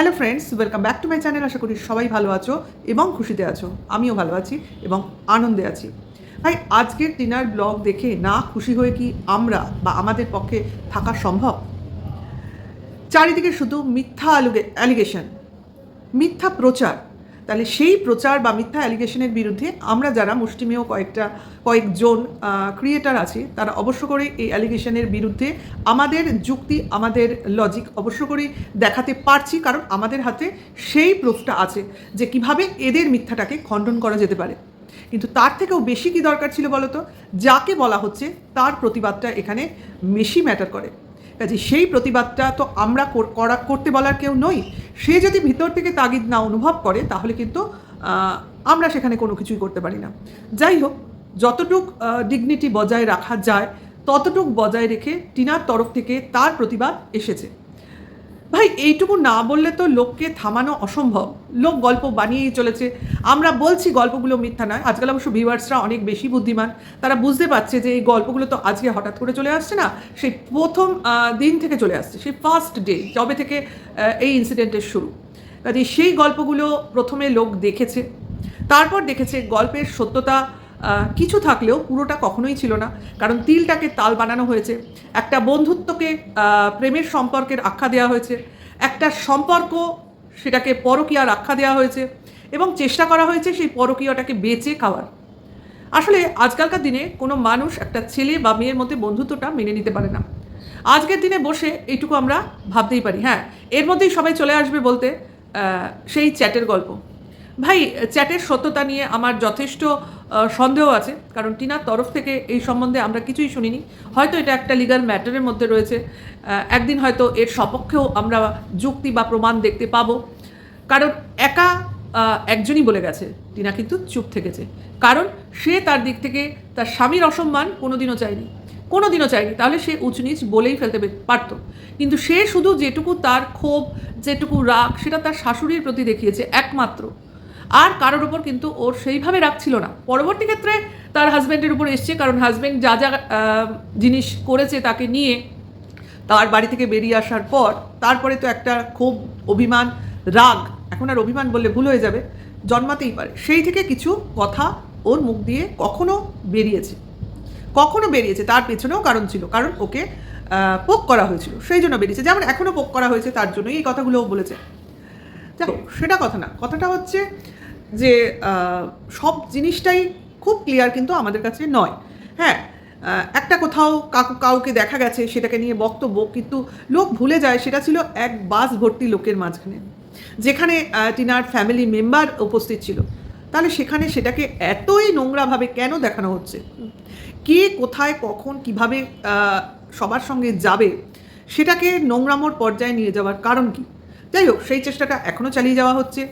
Hello friends, welcome back to my channel. আশা করি সবাই ভালো আছো এবং খুশিতে আছো। আমিও ভালো আছি এবং আনন্দে আছি। ভাই, আজকের ডিনার ব্লগ দেখে না খুশি হয়ে কি আমরা বা আমাদের পক্ষে থাকা সম্ভব? চারিদিকে শুধু মিথ্যা অ্যালিগেশন, মিথ্যা প্রচার। তাহলে সেই প্রচার বা মিথ্যা অ্যালিগেশনের বিরুদ্ধে আমরা যারা মুষ্টিমেয় কয়েকজন ক্রিয়েটার আছি, তারা অবশ্য করে এই অ্যালিগেশনের বিরুদ্ধে আমাদের যুক্তি, আমাদের লজিক অবশ্য করেই দেখাতে পারছি, কারণ আমাদের হাতে সেই প্রুফটা আছে যে কিভাবে এদের মিথ্যাটাকে খণ্ডন করা যেতে পারে। কিন্তু তার থেকেও বেশি কি দরকার ছিল বলো তো? যাকে বলা হচ্ছে তার প্রতিবাদটা এখানে বেশি ম্যাটার করে। কাজে সেই প্রতিবাদটা তো আমরা করতে বলার কেউ নই। সে যদি ভিতর থেকে তাগিদ না অনুভব করে তাহলে কিন্তু আমরা সেখানে কোনো কিছুই করতে পারি না। যাই হোক, যতটুক ডিগনিটি বজায় রাখা যায় ততটুক বজায় রেখে টিনার তরফ থেকে তার প্রতিবাদ এসেছে। ভাই, এইটুকু না বললে তো লোককে থামানো অসম্ভব। লোক গল্প বানিয়েই চলেছে। আমরা বলছি গল্পগুলো মিথ্যা নয়। আজকাল অবশ্য ভিউয়ার্সরা অনেক বেশি বুদ্ধিমান। তারা বুঝতে পারছে যে এই গল্পগুলো তো আজকে হঠাৎ করে চলে আসছে না, সেই প্রথম দিন থেকে চলে আসছে, সেই ফার্স্ট ডে যবে থেকে এই ইনসিডেন্টের শুরু। কাজে সেই গল্পগুলো প্রথমে লোক দেখেছে, তারপর দেখেছে গল্পের সত্যতা কিছু থাকলেও পুরোটা কখনোই ছিল না। কারণ তিলটাকে তাল বানানো হয়েছে, একটা বন্ধুত্বকে প্রেমের সম্পর্কের আখ্যা দেওয়া হয়েছে, একটা সম্পর্ক সেটাকে পরকীয়ার আখ্যা দেওয়া হয়েছে এবং চেষ্টা করা হয়েছে সেই পরকীয়াটাকে বেঁচে খাওয়ার। আসলে আজকালকার দিনে কোনো মানুষ একটা ছেলে বা মেয়ের মধ্যে বন্ধুত্বটা মেনে নিতে পারে না। আজকের দিনে বসে এইটুকু আমরা ভাবতেই পারি। হ্যাঁ, এর মধ্যেই সবাই চলে আসবে বলতে সেই চ্যাটের গল্প। ভাই, চ্যাটের সত্যতা নিয়ে আমার যথেষ্ট সন্দেহ আছে, কারণ টিনার তরফ থেকে এই সম্বন্ধে আমরা কিছুই শুনিনি। হয়তো এটা একটা লিগ্যাল ম্যাটারের মধ্যে রয়েছে, একদিন হয়তো এর সপক্ষেও আমরা যুক্তি বা প্রমাণ দেখতে পাবো। কারণ একা একজনই বলে গেছে, টিনা কিন্তু চুপ থেকেছে, কারণ সে তার দিক থেকে তার স্বামীর অসম্মান কোনোদিনও চায়নি, তাহলে সে উঁচু নিচ বলেই ফেলতে পারতো। কিন্তু সে শুধু যেটুকু তার ক্ষোভ, যেটুকু রাগ, সেটা তার শাশুড়ির প্রতি দেখিয়েছে একমাত্র। আর কারোর ওপর কিন্তু ওর সেইভাবে রাগ ছিল না। পরবর্তী ক্ষেত্রে তার হাজব্যান্ডের উপর এসছে, কারণ হাজব্যান্ড যা যা জিনিস করেছে তাকে নিয়ে তার বাড়ি থেকে বেরিয়ে আসার পর তারপরে তো একটা ক্ষোভ, অভিমান, রাগ, এখন আর অভিমান বললে ভুল হয়ে যাবে, জন্মাতেই পারে। সেই থেকে কিছু কথা ওর মুখ দিয়ে কখনো বেরিয়েছে, তার পেছনেও কারণ ছিল, কারণ ওকে পোক করা হয়েছিল, সেই জন্য বেরিয়েছে। যেমন এখনও পোক করা হয়েছে, তার জন্যই এই কথাগুলোও বলেছে। দেখো, সেটা কথা না, কথাটা হচ্ছে যে সব জিনিসটাই খুব ক্লিয়ার কিন্তু আমাদের কাছে নয়। হ্যাঁ, একটা কোথাও কাউকে দেখা গেছে, সেটাকে নিয়ে বক্তব্য, কিন্তু লোক ভুলে যায় সেটা ছিল এক বাস ভর্তি লোকের মাঝখানে, যেখানে টিনার ফ্যামিলি মেম্বার উপস্থিত ছিল। তাহলে সেখানে সেটাকে এতই নোংরাভাবে কেন দেখানো হচ্ছে? কে কোথায় কখন কিভাবে সবার সঙ্গে যাবে, সেটাকে নোংরামোর পর্যায়ে নিয়ে যাওয়ার কারণ কি? যাই হোক, সেই চেষ্টাটা এখনও চালিয়ে যাওয়া হচ্ছে।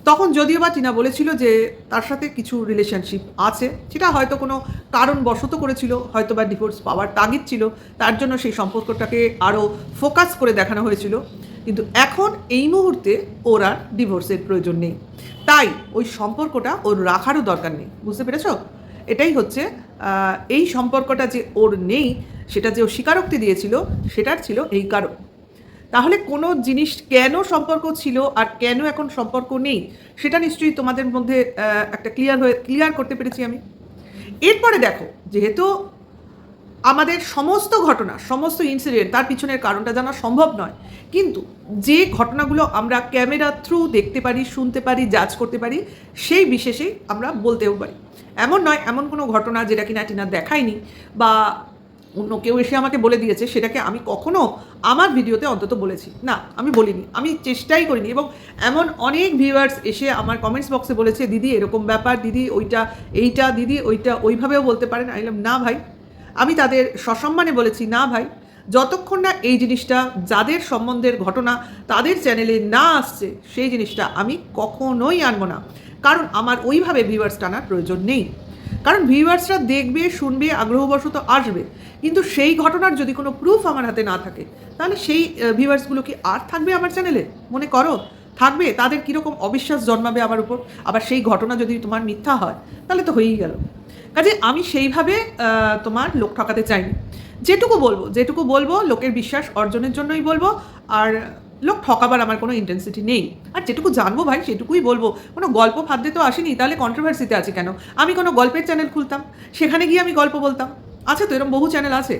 তখন যদিও বা টিনা বলেছিল যে তার সাথে কিছু রিলেশনশিপ আছে, সেটা হয়তো কোনো কারণবশত করেছিল, হয়তো বা ডিভোর্স পাওয়ার তাগিদ ছিল, তার জন্য সেই সম্পর্কটাকে আরও ফোকাস করে দেখানো হয়েছিল। কিন্তু এখন এই মুহূর্তে ওর আর ডিভোর্সের প্রয়োজন নেই, তাই ওই সম্পর্কটা ওর রাখারও দরকার নেই। বুঝতে পেরেছ? এটাই হচ্ছে এই সম্পর্কটা যে ওর নেই, সেটা যে ও স্বীকারোক্তি দিয়েছিল, সেটার ছিল এই কারণ। তাহলে কোনো জিনিস কেন সম্পর্ক ছিল আর কেন এখন সম্পর্ক নেই, সেটা নিশ্চয়ই তোমাদের মধ্যে একটা ক্লিয়ার করতে পেরেছি আমি। এরপরে দেখো, যেহেতু আমাদের সমস্ত ঘটনা, সমস্ত ইনসিডেন্ট, তার পিছনের কারণটা জানা সম্ভব নয়, কিন্তু যে ঘটনাগুলো আমরা ক্যামেরা থ্রু দেখতে পারি, শুনতে পারি, জাজ করতে পারি, সেই বিশেষেই আমরা বলতেও পারি। এমন নয় এমন কোনো ঘটনা যেটা কিনা টিনা দেখায়নি বা অন্য কেউ এসে আমাকে বলে দিয়েছে, সেটাকে আমি কখনো আমার ভিডিওতে অন্তত বলেছি না, আমি বলিনি, আমি চেষ্টাই করিনি। এবং এমন অনেক ভিউয়ার্স এসে আমার কমেন্টস বক্সে বলেছে, দিদি এরকম ব্যাপার, দিদি ওইটা এইটা, দিদি ওইটা ওইভাবেও বলতে পারেন। আইলাম না ভাই, আমি তাদের সসম্মানে বলেছি, না ভাই, যতক্ষণ না এই জিনিসটা যাদের সম্বন্ধের ঘটনা তাদের চ্যানেলে না আসছে, সেই জিনিসটা আমি কখনোই আনবো না। কারণ আমার ওইভাবে ভিউয়ার্স টানার প্রয়োজন নেই। কারণ ভিউয়ার্সরা দেখবে, শুনবে, আগ্রহবশত আসবে, কিন্তু সেই ঘটনার যদি কোনো প্রুফ আমার হাতে না থাকে, তাহলে সেই ভিউয়ার্সগুলো কি আর থাকবে আমার চ্যানেলে? মনে করো থাকবে? তাদের কীরকম অবিশ্বাস জন্মাবে আমার উপর। আবার সেই ঘটনা যদি তোমার মিথ্যা হয়, তাহলে তো হয়েই গেল। কাজে আমি সেইভাবে তোমার লোক ঠকাতে চাইনি। যেটুকু বলবো লোকের বিশ্বাস অর্জনের জন্যই বলবো। আর লোক ঠকাবার আমার কোনো ইন্টেন্সিটি নেই। আর যেটুকু জানবো ভাই সেটুকুই বলবো। কোনো গল্প ফাঁদতে তো আসেনি, তাহলে কন্ট্রোভার্সিতে আছে কেন? আমি কোনো গল্পের চ্যানেল খুলতাম, সেখানে গিয়ে আমি গল্প বলতাম। আছে তো, এরকম বহু চ্যানেল আছে।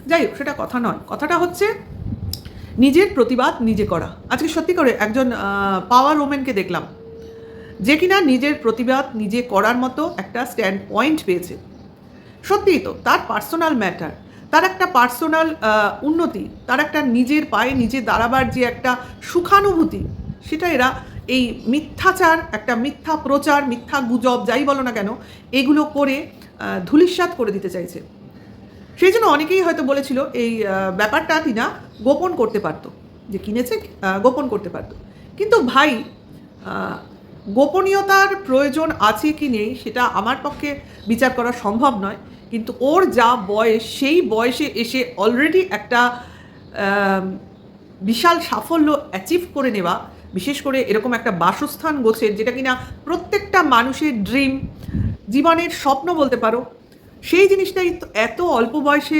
যাই হোক, সেটা কথা নয়। কথাটা হচ্ছে নিজের প্রতিবাদ নিজে করা। আজকে সত্যি করে একজন পাওয়ার ওমেনকে দেখলাম, যে কিনা নিজের প্রতিবাদ নিজে করার মতো একটা স্ট্যান্ড পয়েন্ট পেয়েছে। সত্যিই তো, তার পার্সোনাল ম্যাটার, তার একটা পার্সোনাল উন্নতি, তার একটা নিজের পায়ে নিজে দাঁড়াবার যে একটা সুখানুভূতি, সেটা এরা এই মিথ্যাচার, একটা মিথ্যা প্রচার, মিথ্যা গুজব যাই বলো না কেন, এগুলো করে ধূলিসাৎ করে দিতে চাইছে। সেই জন্য অনেকেই হয়তো বলেছিল এই ব্যাপারটা টিনা গোপন করতে পারতো, যে কিনেছে গোপন করতে পারতো। কিন্তু ভাই, গোপনীয়তার প্রয়োজন আছে কি নেই সেটা আমার পক্ষে বিচার করা সম্ভব নয়, কিন্তু ওর যা বয়স, সেই বয়সে এসে অলরেডি একটা বিশাল সাফল্য অ্যাচিভ করে নেওয়া, বিশেষ করে এরকম একটা বাসস্থান গোছের, যেটা কিনা প্রত্যেকটা মানুষের ড্রিম, জীবনের স্বপ্ন বলতে পারো, সেই জিনিসটাই এত অল্প বয়সে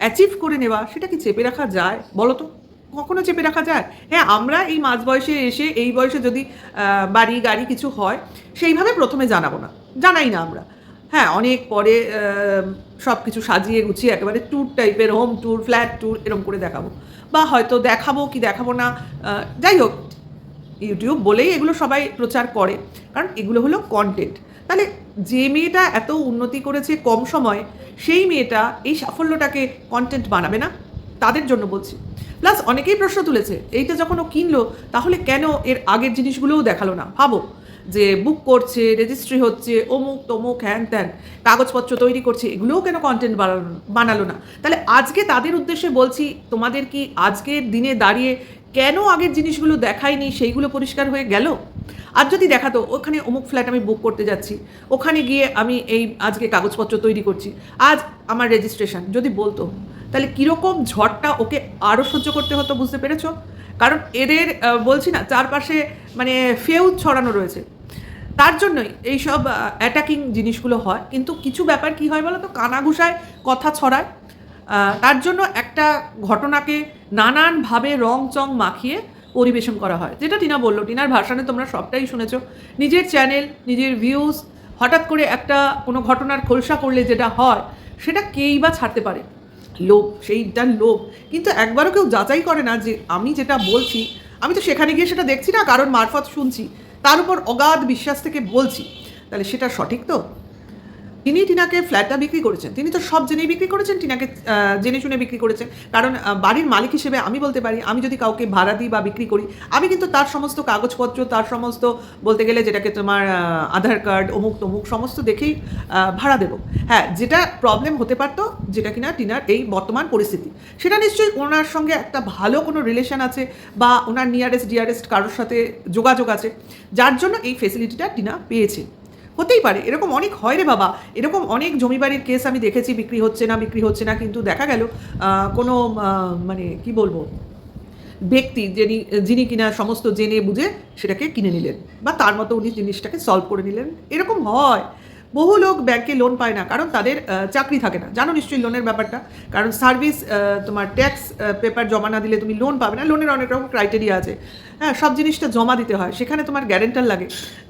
অ্যাচিভ করে নেওয়া, সেটা কি চেপে রাখা যায় বলো তো? কখনো চেপে রাখা যায়? হ্যাঁ, আমরা এই মাঝ বয়সে এসে, এই বয়সে যদি বাড়ি গাড়ি কিছু হয়, সেইভাবে প্রথমে জানাবো না, জানাই না আমরা। হ্যাঁ, অনেক পরে সব কিছু সাজিয়ে গুছিয়ে একেবারে ট্যুর টাইপের, হোম ট্যুর, ফ্ল্যাট ট্যুর এরকম করে দেখাবো, বা হয়তো দেখাবো কি দেখাবো না, যাই হোক, ইউটিউব বলেই এগুলো সবাই প্রচার করে, কারণ এগুলো হলো কন্টেন্ট। তাহলে যে মেয়েটা এত উন্নতি করেছে কম সময়ে, সেই মেয়েটা এই সাফল্যটাকে কন্টেন্ট বানাবে না? তাদের জন্য বলছি। প্লাস অনেকেই প্রশ্ন তুলেছে, এইটা যখন ও কিনলো, তাহলে কেন এর আগের জিনিসগুলোও দেখালো না? ভাবো, যে বুক করছে, রেজিস্ট্রি হচ্ছে, অমুক তমুক হ্যান ত্যান, কাগজপত্র তৈরি করছে, এগুলোও কেন কন্টেন্ট বানালো না? তাহলে আজকে তাদের উদ্দেশ্যে বলছি, তোমাদের কি আজকের দিনে দাঁড়িয়ে কেন আগের জিনিসগুলো দেখায়নি, সেইগুলো পরিষ্কার হয়ে গেল? আর যদি দেখাতো, ওখানে অমুক ফ্ল্যাট আমি বুক করতে যাচ্ছি, ওখানে গিয়ে আমি এই আজকে কাগজপত্র তৈরি করছি, আজ আমার রেজিস্ট্রেশন, যদি বলতো, তাহলে কীরকম ঝড়টা ওকে আরও সহ্য করতে হতো, বুঝতে পেরেছো? কারণ এদের বলছি না, চারপাশে মানে ফেউদ ছড়ানো রয়েছে, তার জন্যই এইসব অ্যাটাকিং জিনিসগুলো হয়। কিন্তু কিছু ব্যাপার কি হয় বলো তো, কানাঘুষায় কথা ছড়ায়। তার জন্য একটা ঘটনাকে নানানভাবে রং চং মাখিয়ে পরিবেশন করা হয়, যেটা টিনা বললো। টিনার ভাষণে তোমরা সবটাই শুনেছো। নিজের চ্যানেল, নিজের ভিউজ, হঠাৎ করে একটা কোনো ঘটনার খোলসা করলে যেটা হয়, সেটা কেই বা ছাড়তে পারে? লোভ, সেইটার লোভ। কিন্তু একবারও কেউ যাচাই করে না যে আমি যেটা বলছি, আমি তো সেখানে গিয়ে সেটা দেখছি না, কারণ মারফত শুনছি, তার উপর অগাধ বিশ্বাস থেকে বলছি, তাহলে সেটা সঠিক তো? তিনি টিনাকে ফ্ল্যাটটা বিক্রি করেছেন, তিনি তো সব জেনেই বিক্রি করেছেন, টিনাকে জেনে শুনে বিক্রি করেছেন। কারণ বাড়ির মালিক হিসেবে আমি বলতে পারি, আমি যদি কাউকে ভাড়া দিই বা বিক্রি করি, আমি কিন্তু তার সমস্ত কাগজপত্র, তার সমস্ত বলতে গেলে যেটাকে তোমার আধার কার্ড, অমুক তমুক সমস্ত দেখেই ভাড়া দেবো। হ্যাঁ, যেটা প্রবলেম হতে পারতো, যেটা কিনা টিনার এই বর্তমান পরিস্থিতি, সেটা নিশ্চয়ই ওনার সঙ্গে একটা ভালো কোনো রিলেশন আছে, বা ওনার নিয়ারেস্ট ডিয়ারেস্ট কারোর সাথে যোগাযোগ আছে, যার জন্য এই ফেসিলিটিটা টিনা পেয়েছে। হতেই পারে, এরকম অনেক হয় রে বাবা, এরকম অনেক জমিবাড়ির কেস আমি দেখেছি, বিক্রি হচ্ছে না, বিক্রি হচ্ছে না, কিন্তু দেখা গেল কোনো মানে কি বলবো, ব্যক্তি যিনি কিনা সমস্ত জেনে বুঝে সেটাকে কিনে নিলেন, বা তার মতো উনি জিনিসটাকে সলভ করে নিলেন। এরকম হয়। বহু লোক ব্যাংকে লোন পায় না, কারণ তাদের চাকরি থাকে না। জানো নিশ্চয়ই লোনের ব্যাপারটা, কারণ সার্ভিস, তোমার ট্যাক্স পেপার জমা না দিলে তুমি লোন পাবে না। লোনের অনেক রকম ক্রাইটেরিয়া আছে। হ্যাঁ, সব জিনিসটা জমা দিতে হয়, সেখানে তোমার গ্যারেন্টার লাগে।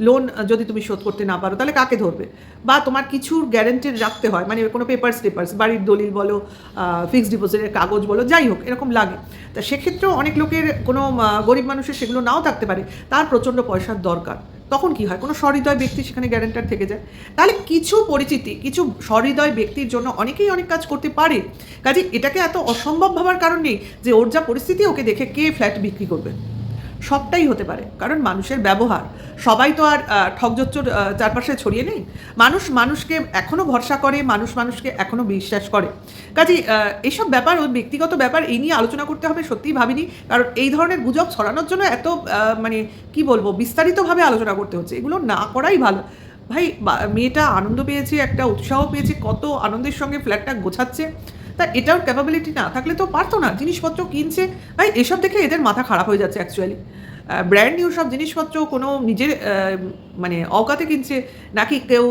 লোন যদি তুমি শোধ করতে না পারো, তাহলে কাকে ধরবে? বা তোমার কিছুর গ্যারেন্টি রাখতে হয়, মানে কোনো পেপার্স, বাড়ির দলিল বলো, ফিক্সড ডিপোজিটের কাগজ বলো, যাই হোক, এরকম লাগে। তা সেক্ষেত্রেও অনেক লোকের, কোনো গরিব মানুষের সেগুলো নাও থাকতে পারে, তার প্রচণ্ড পয়সার দরকার। তখন কি হয়, কোনো সহৃদয় ব্যক্তি সেখানে গ্যারেন্টার থেকে যায়। তাহলে কিছু পরিচিতি, কিছু সহৃদয় ব্যক্তির জন্য অনেকেই অনেক কাজ করতে পারে। কাজে এটাকে এত অসম্ভব ভাবার কারণ নেই যে ওর যা পরিস্থিতি, ওকে দেখে কে ফ্ল্যাট বিক্রি করবে। সবটাই হতে পারে, কারণ মানুষের ব্যবহার, সবাই তো আর ঠকজচ্চর চারপাশে ছড়িয়ে নেই। মানুষ মানুষকে এখনও ভরসা করে, মানুষ মানুষকে এখনও বিশ্বাস করে। কাজেই এইসব ব্যাপার, ওই ব্যক্তিগত ব্যাপার, এই নিয়ে আলোচনা করতে হবে সত্যিই ভাবিনি। কারণ এই ধরনের গুজব ছড়ানোর জন্য এত মানে কি বলবো, বিস্তারিতভাবে আলোচনা করতে হচ্ছে, এগুলো না করাই ভালো। ভাই, মেয়েটা আনন্দ পেয়েছে, একটা উৎসাহ পেয়েছে, কত আনন্দের সঙ্গে ফ্ল্যাটটা গোছাচ্ছে। তা এটার ক্যাপাবিলিটি না থাকলে তো পারতো না। জিনিসপত্র কিনছে, ভাই এসব দেখে এদের মাথা খারাপ হয়ে যাচ্ছে অ্যাকচুয়ালি। ব্র্যান্ড নিউ সব জিনিসপত্র কোনো নিজের মানে অকাতে কিনছে, নাকি কেউ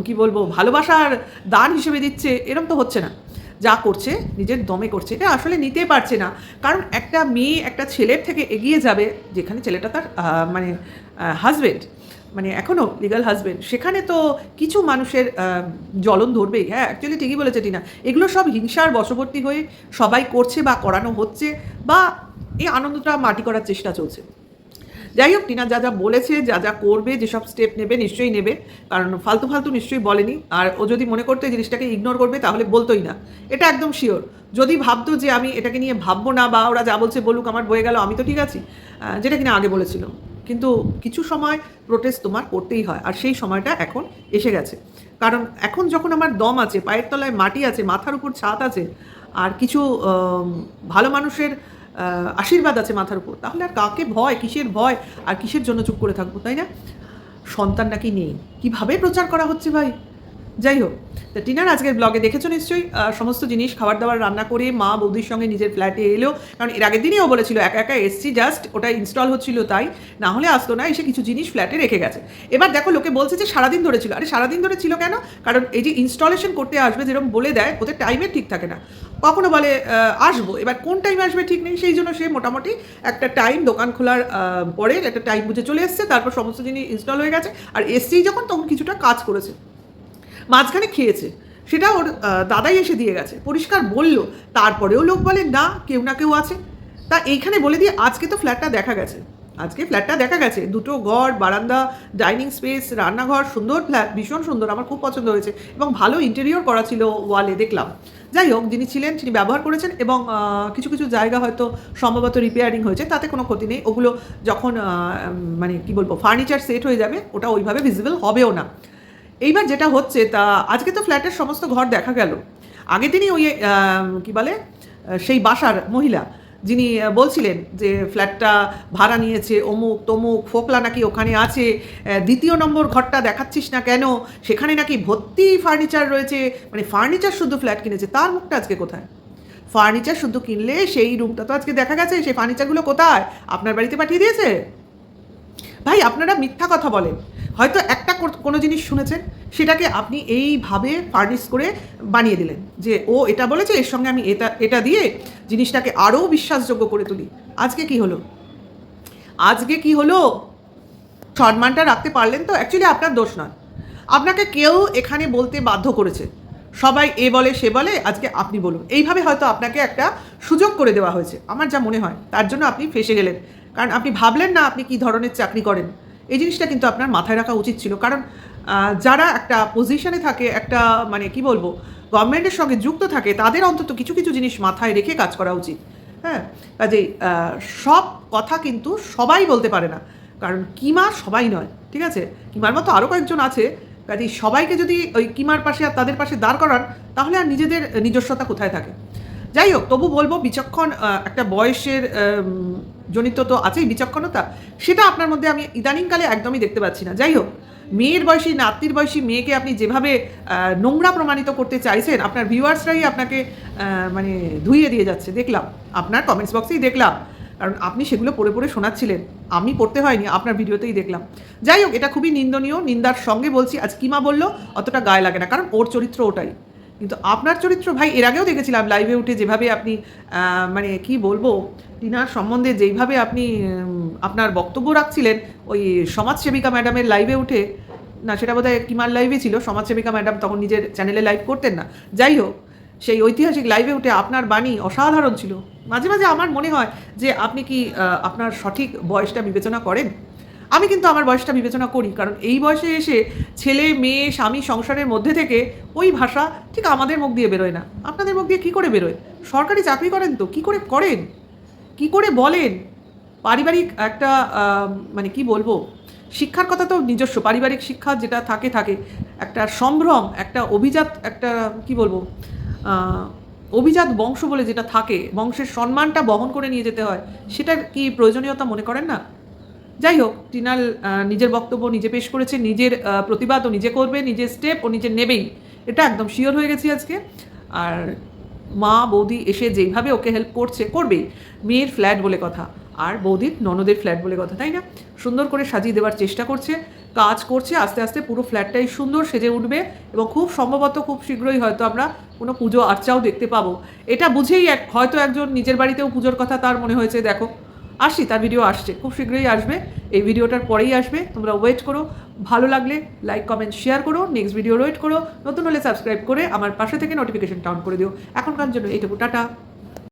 কি বলবো, ভালোবাসার দান হিসেবে দিচ্ছে, এরম তো হচ্ছে না। যা করছে নিজের দমে করছে, এটা আসলে নিতে পারছে না। কারণ একটা মেয়ে একটা ছেলের থেকে এগিয়ে যাবে, যেখানে ছেলেটা তার মানে হাজব্যান্ড, মানে এখনও লিগাল হাজব্যান্ড, সেখানে তো কিছু মানুষের জ্বলন ধরবেই। হ্যাঁ, অ্যাকচুয়ালি ঠিকই বলেছে টিনা, এগুলো সব হিংসার বশবর্তী হয়ে সবাই করছে বা করানো হচ্ছে, বা এই আনন্দটা মাটি করার চেষ্টা চলছে। যাই হোক, টিনা যা যা বলেছে, যা যা করবে, যেসব স্টেপ নেবে নিশ্চয়ই নেবে, কারণ ফালতু ফালতু নিশ্চয়ই বলেনি। আর ও যদি মনে করতো এই জিনিসটাকে ইগনোর করবে তাহলে বলতোই না, এটা একদম শিওর। যদি ভাবতো যে আমি এটাকে নিয়ে ভাববো না, বা ওরা যা বলছে বলুক, আমার বয়ে গেল, আমি তো ঠিক আছি, যেটা কিনা আগে বলেছিল। কিন্তু কিছু সময় প্রোটেস্ট তোমার করতেই হয়, আর সেই সময়টা এখন এসে গেছে। কারণ এখন যখন আমার দম আছে, পায়ের তলায় মাটি আছে, মাথার উপর ছাদ আছে, আর কিছু ভালো মানুষের আশীর্বাদ আছে মাথার উপর, তাহলে আর কাকে ভয়, কিসের ভয়, আর কিসের জন্য চুপ করে থাকবো, তাই না? সন্তান নাকি নেই, কীভাবে প্রচার করা হচ্ছে ভাই। যাই হোক, তা টিনার আজকের ব্লগে দেখেছো নিশ্চয়ই, সমস্ত জিনিস খাবার দাবার রান্না করে মা বৌদির সঙ্গে নিজের ফ্ল্যাটে এলো। কারণ এর আগের দিনই ও বলেছিল একা একা এসছি, জাস্ট ওটা ইনস্টল হচ্ছিল তাই, না হলে আসতো না, এসে কিছু জিনিস ফ্ল্যাটে রেখে গেছে। এবার দেখো, লোকে বলছে যে সারাদিন ধরে ছিল। আরে সারাদিন ধরে ছিল কেন? কারণ এই যে ইনস্টলেশন করতে আসবে, যেরকম বলে দেয়, ওদের টাইমের ঠিক থাকে না। কখনো বলে আসবো, এবার কোন টাইমে আসবে ঠিক নেই, সেই জন্য সে মোটামুটি একটা টাইম, দোকান খোলার পরে একটা টাইম বুঝে চলে এসছে, তারপর সমস্ত জিনিস ইনস্টল হয়ে গেছে। আর এসছেই যখন, তখন কিছুটা কাজ করেছে, মাঝখানে খেয়েছে, সেটা ওর দাদাই এসে দিয়ে গেছে, পরিষ্কার বলল। তারপরেও লোক বলে না, কেউ না কেউ আছে। তা এইখানে বলে দিয়ে, আজকে তো ফ্ল্যাটটা দেখা গেছে, আজকে ফ্ল্যাটটা দেখা গেছে, দুটো ঘর, বারান্দা, ডাইনিং স্পেস, রান্নাঘর, সুন্দর ফ্ল্যাট, ভীষণ সুন্দর, আমার খুব পছন্দ হয়েছে, এবং ভালো ইন্টেরিয়র করা ছিল ওয়ালে, দেখলাম। যাই হোক, যিনি ছিলেন তিনি ব্যবহার করেছেন, এবং কিছু কিছু জায়গা হয়তো সম্ভবত রিপেয়ারিং হয়েছে, তাতে কোনো ক্ষতি নেই। ওগুলো যখন মানে কি বলবো, ফার্নিচার সেট হয়ে যাবে, ওটা ওইভাবে ভিজিবল হবেও না। এইবার যেটা হচ্ছে, তা আজকে তো ফ্ল্যাটের সমস্ত ঘর দেখা গেল। আগের দিনই ওই কি বলে, সেই বাসার মহিলা যিনি বলছিলেন যে ফ্ল্যাটটা ভাড়া নিয়েছে, অমুক তমুক, ফোকলা নাকি ওখানে আছে, দ্বিতীয় নম্বর ঘরটা দেখাচ্ছিস না কেন, সেখানে নাকি ভর্তি ফার্নিচার রয়েছে, মানে ফার্নিচার শুদ্ধ ফ্ল্যাট কিনেছে, তার মুখটা আজকে কোথায়? ফার্নিচার শুদ্ধ কিনলে সেই রুমটা তো আজকে দেখা গেছে, সেই ফার্নিচারগুলো কোথায়? আপনার বাড়িতে পাঠিয়ে দিয়েছে? ভাই, আপনারা মিথ্যা কথা বলেন। হয়তো একটা কোনো জিনিস শুনেছেন, সেটাকে আপনি এইভাবে ফার্নিশ করে বানিয়ে দিলেন যে ও এটা বলেছে, এর সঙ্গে আমি এটা এটা দিয়ে জিনিসটাকে আরও বিশ্বাসযোগ্য করে তুলি। আজকে কি হলো? আজকে কি হলো? সম্মানটা রাখতে পারলেন তো? অ্যাকচুয়ালি আপনার দোষ নয়, আপনাকে কেউ এখানে বলতে বাধ্য করেছে। সবাই এ বলে সে বলে, আজকে আপনি বলুন। এইভাবে হয়তো আপনাকে একটা সুযোগ করে দেওয়া হয়েছে, আমার যা মনে হয়, তার জন্য আপনি ফেঁসে গেলেন। কারণ আপনি ভাবলেন না আপনি কী ধরনের চাকরি করেন। এই জিনিসটা কিন্তু আপনার মাথায় রাখা উচিত ছিল। কারণ যারা একটা পজিশনে থাকে, একটা মানে কি বলবো, গভর্নমেন্টের সঙ্গে যুক্ত থাকে, তাদের অন্তত কিছু কিছু জিনিস মাথায় রেখে কাজ করা উচিত। হ্যাঁ, কাজেই সব কথা কিন্তু সবাই বলতে পারে না, কারণ কিমা সবাই নয়, ঠিক আছে? কিমার মতো আরও কয়েকজন আছে, কাজেই সবাইকে যদি ওই কিমার পাশে আর তাদের পাশে দাঁড় করান, তাহলে আর নিজেদের নিজস্বতা কোথায় থাকে? যাই হোক, তবু বলবো, বিচক্ষণ একটা বয়সের জনিত তো আছেই বিচক্ষণতা, সেটা আপনার মধ্যে আমি ইদানিংকালে একদমই দেখতে পাচ্ছি না। যাই হোক, মেয়ের বয়সী, নাতির বয়সী মেয়েকে আপনি যেভাবে নোংরা প্রমাণিত করতে চাইছেন, আপনার ভিউয়ার্সরাই আপনাকে মানে ধুইয়ে দিয়ে যাচ্ছে, দেখলাম আপনার কমেন্টস বক্সেই দেখলাম। কারণ আপনি সেগুলো পড়ে পড়ে শোনাচ্ছিলেন, আমি পড়তে হয়নি, আপনার ভিডিওতেই দেখলাম। যাই হোক, এটা খুবই নিন্দনীয়, নিন্দার সঙ্গে বলছি। আজ কিমা বললো অতটা গায়ে লাগে না, কারণ ওর চরিত্র ওটাই। কিন্তু আপনার চরিত্র ভাই, এর আগেও দেখেছিলাম লাইভে উঠে যেভাবে আপনি মানে কি বলবো, টিনার সম্বন্ধে যেইভাবে আপনি আপনার বক্তব্য রাখছিলেন, ওই সমাজসেবিকা ম্যাডামের লাইভে উঠে, না সেটা বোধহয় কিমার লাইভে ছিল, সমাজসেবিকা ম্যাডাম তখন নিজের চ্যানেলে লাইভ করতেন না। যাই হোক, সেই ঐতিহাসিক লাইভে উঠে আপনার বাণী অসাধারণ ছিল। মাঝে মাঝে আমার মনে হয় যে আপনি কি আপনার সঠিক বয়সটা বিবেচনা করেন? আমি কিন্তু আমার বয়সটা বিবেচনা করি, কারণ এই বয়সে এসে ছেলে মেয়ে স্বামী সংসারের মধ্যে থেকে ওই ভাষা ঠিক আমাদের মুখ দিয়ে বেরোয় না। আপনাদের মুখ দিয়ে কী করে বেরোয়? সরকারি চাকরি করেন তো, কী করে করেন, কী করে বলেন? পারিবারিক একটা মানে কি বলবো, শিক্ষার কথা তো নিজস্ব পারিবারিক শিক্ষা যেটা থাকে থাকে, একটা সম্ভ্রম, একটা অভিজাত, একটা কি বলবো, অভিজাত বংশ বলে যেটা থাকে, বংশের সম্মানটা বহন করে নিয়ে যেতে হয়, সেটার কি প্রয়োজনীয়তা মনে করেন না? যাই হোক, টিনাল নিজের বক্তব্য নিজে পেশ করেছে, নিজের প্রতিবাদ ও নিজে করবে, নিজের স্টেপ ও নিজে নেবেই, এটা একদম শিওর হয়ে গেছি আজকে। আর মা বৌদি এসে যেইভাবে ওকে হেল্প করছে, করবেই, মেয়ের ফ্ল্যাট বলে কথা। আর বৌদির ননদের ফ্ল্যাট বলে কথা, তাই না? সুন্দর করে সাজিয়ে দেওয়ার চেষ্টা করছে, কাজ করছে, আস্তে আস্তে পুরো ফ্ল্যাটটাই সুন্দর সেজে উঠবে এবং খুব সম্ভবত খুব শীঘ্রই হয়তো আমরা কোনো পুজো আর্চাও দেখতে পাবো। এটা বুঝেই হয়তো একজন নিজের বাড়িতেও পুজোর কথা তার মনে হয়েছে, দেখো আসি, তার ভিডিও আসছে, খুব শীঘ্রই আসবে, এই ভিডিওটার পরেই আসবে, তোমরা ওয়েট করো। ভালো লাগলে লাইক কমেন্ট শেয়ার করো, নেক্সট ভিডিও ওয়েট করো, নতুন হলে সাবস্ক্রাইব করে আমার পাশে থেকে নোটিফিকেশনটা অন করে দিও। এখনকার জন্য এইটুকু, টাটা।